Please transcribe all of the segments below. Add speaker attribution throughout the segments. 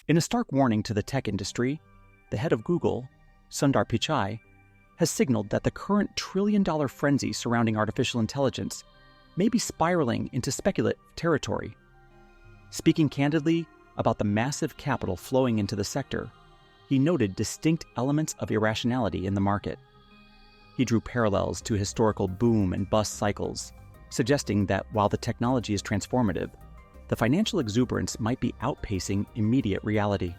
Speaker 1: In a stark warning to the tech industry, the head of Google, Sundar Pichai, has signaled that the current trillion-dollar frenzy surrounding artificial intelligence may be spiraling into speculative territory. Speaking candidly about the massive capital flowing into the sector, he noted distinct elements of irrationality in the market. He drew parallels to historical boom and bust cycles, suggesting that while the technology is transformative, the financial exuberance might be outpacing immediate reality.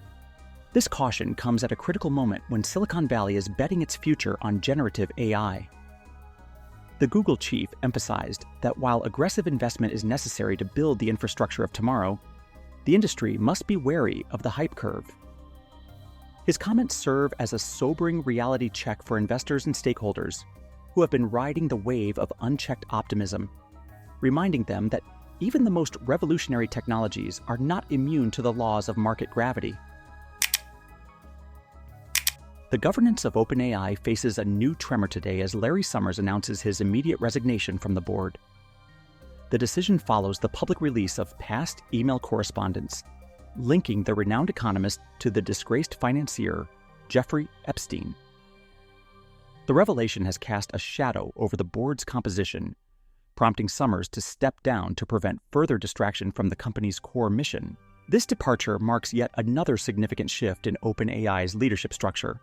Speaker 1: This caution comes at a critical moment when Silicon Valley is betting its future on generative AI. The Google chief emphasized that while aggressive investment is necessary to build the infrastructure of tomorrow, the industry must be wary of the hype curve. His comments serve as a sobering reality check for investors and stakeholders who have been riding the wave of unchecked optimism, reminding them that even the most revolutionary technologies are not immune to the laws of market gravity. The governance of OpenAI faces a new tremor today as Larry Summers announces his immediate resignation from the board. The decision follows the public release of past email correspondence linking the renowned economist to the disgraced financier Jeffrey Epstein. The revelation has cast a shadow over the board's composition, prompting Summers to step down to prevent further distraction from the company's core mission. This departure marks yet another significant shift in OpenAI's leadership structure,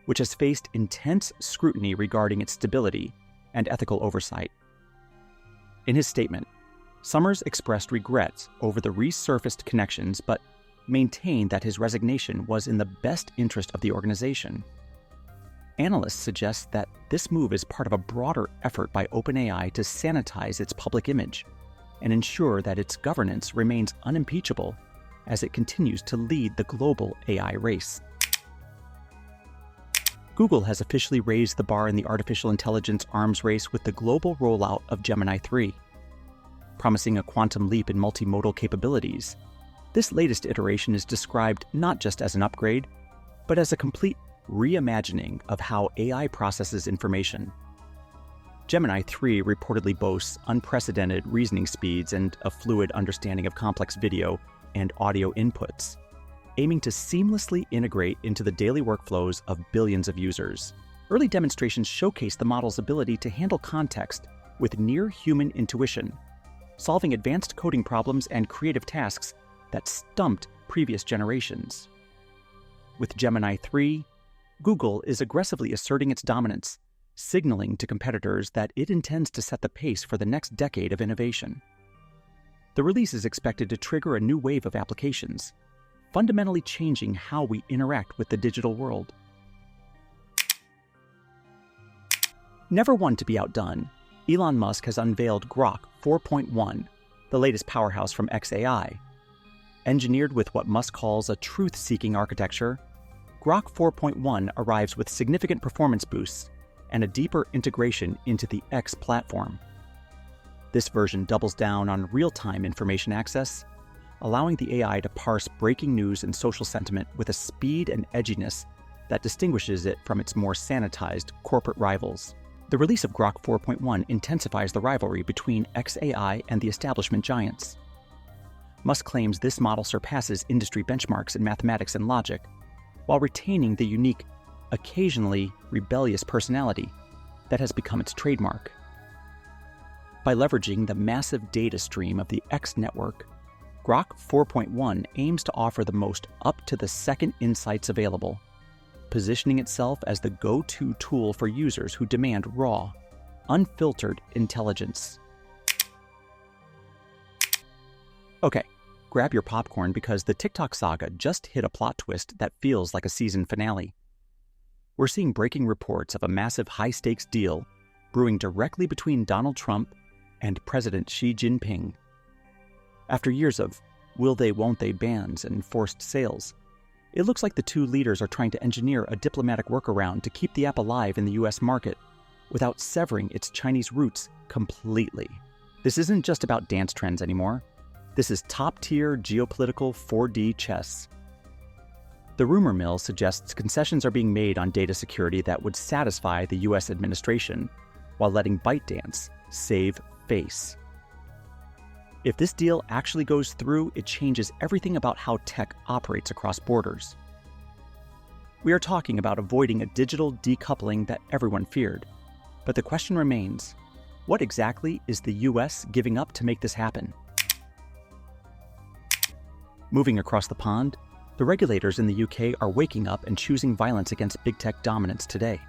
Speaker 1: which has faced intense scrutiny regarding its stability and ethical oversight. In his statement, Summers expressed regrets over the resurfaced connections but maintained that his resignation was in the best interest of the organization. Analysts suggest that this move is part of a broader effort by OpenAI to sanitize its public image and ensure that its governance remains unimpeachable as it continues to lead the global AI race. Google has officially raised the bar in the artificial intelligence arms race with the global rollout of Gemini 3. Promising a quantum leap in multimodal capabilities, this latest iteration is described not just as an upgrade, but as a complete reimagining of how AI processes information. Gemini 3 reportedly boasts unprecedented reasoning speeds and a fluid understanding of complex video and audio inputs, aiming to seamlessly integrate into the daily workflows of billions of users. Early demonstrations showcase the model's ability to handle context with near-human intuition, solving advanced coding problems and creative tasks that stumped previous generations. With Gemini 3, Google is aggressively asserting its dominance, signaling to competitors that it intends to set the pace for the next decade of innovation. The release is expected to trigger a new wave of applications, fundamentally changing how we interact with the digital world. Never one to be outdone, Elon Musk has unveiled Grok 4.1, the latest powerhouse from xAI. Engineered with what Musk calls a truth-seeking architecture, Grok 4.1 arrives with significant performance boosts and a deeper integration into the X platform. This version doubles down on real-time information access, allowing the AI to parse breaking news and social sentiment with a speed and edginess that distinguishes it from its more sanitized corporate rivals. The release of Grok 4.1 intensifies the rivalry between xAI and the establishment giants. Musk claims this model surpasses industry benchmarks in mathematics and logic, while retaining the unique, occasionally rebellious personality that has become its trademark. By leveraging the massive data stream of the X network, Grok 4.1 aims to offer the most up-to-the-second insights available, positioning itself as the go-to tool for users who demand raw, unfiltered intelligence. Okay, grab your popcorn because the TikTok saga just hit a plot twist that feels like a season finale. We're seeing breaking reports of a massive high-stakes deal brewing directly between Donald Trump and President Xi Jinping. After years of will they, won't they bans and forced sales, it looks like the two leaders are trying to engineer a diplomatic workaround to keep the app alive in the US market without severing its Chinese roots completely. This isn't just about dance trends anymore. This is top-tier geopolitical 4D chess. The rumor mill suggests concessions are being made on data security that would satisfy the US administration, while letting ByteDance save face. If this deal actually goes through, it changes everything about how tech operates across borders. We are talking about avoiding a digital decoupling that everyone feared. But the question remains, what exactly is the US giving up to make this happen? Moving across the pond, the regulators in the UK are waking up and choosing violence against big tech dominance today.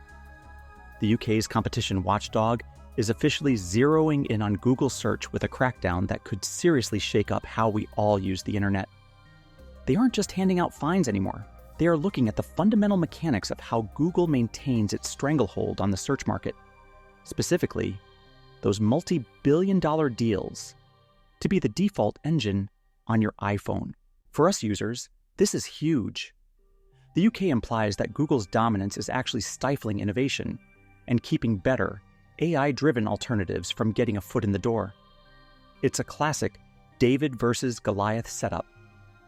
Speaker 1: The UK's competition watchdog is officially zeroing in on Google search with a crackdown that could seriously shake up how we all use the internet. They aren't just handing out fines anymore. They are looking at the fundamental mechanics of how Google maintains its stranglehold on the search market. Specifically, those multi-billion-dollar deals to be the default engine on your iPhone. For us users, this is huge. The UK implies that Google's dominance is actually stifling innovation and keeping better, AI-driven alternatives from getting a foot in the door. It's a classic David versus Goliath setup,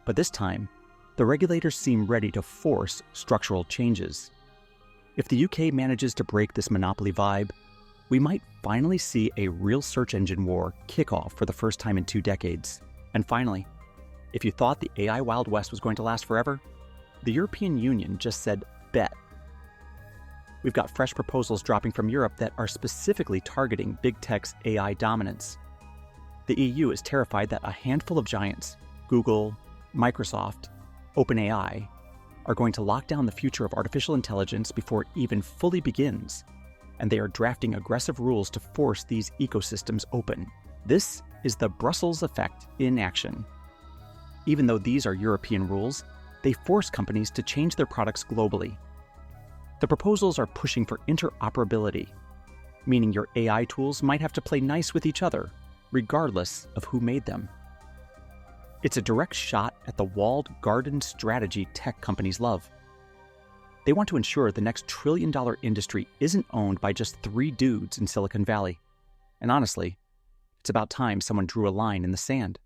Speaker 1: but this time, the regulators seem ready to force structural changes. If the UK manages to break this monopoly vibe, we might finally see a real search engine war kick off for the first time in 2 decades. And finally, if you thought the AI Wild West was going to last forever, the European Union just said, bet. We've got fresh proposals dropping from Europe that are specifically targeting big tech's AI dominance. The EU is terrified that a handful of giants, Google, Microsoft, OpenAI, are going to lock down the future of artificial intelligence before it even fully begins, and they are drafting aggressive rules to force these ecosystems open. This is the Brussels effect in action. Even though these are European rules, they force companies to change their products globally. The proposals are pushing for interoperability, meaning your AI tools might have to play nice with each other, regardless of who made them. It's a direct shot at the walled garden strategy tech companies love. They want to ensure the next trillion-dollar industry isn't owned by just 3 dudes in Silicon Valley. And honestly, it's about time someone drew a line in the sand.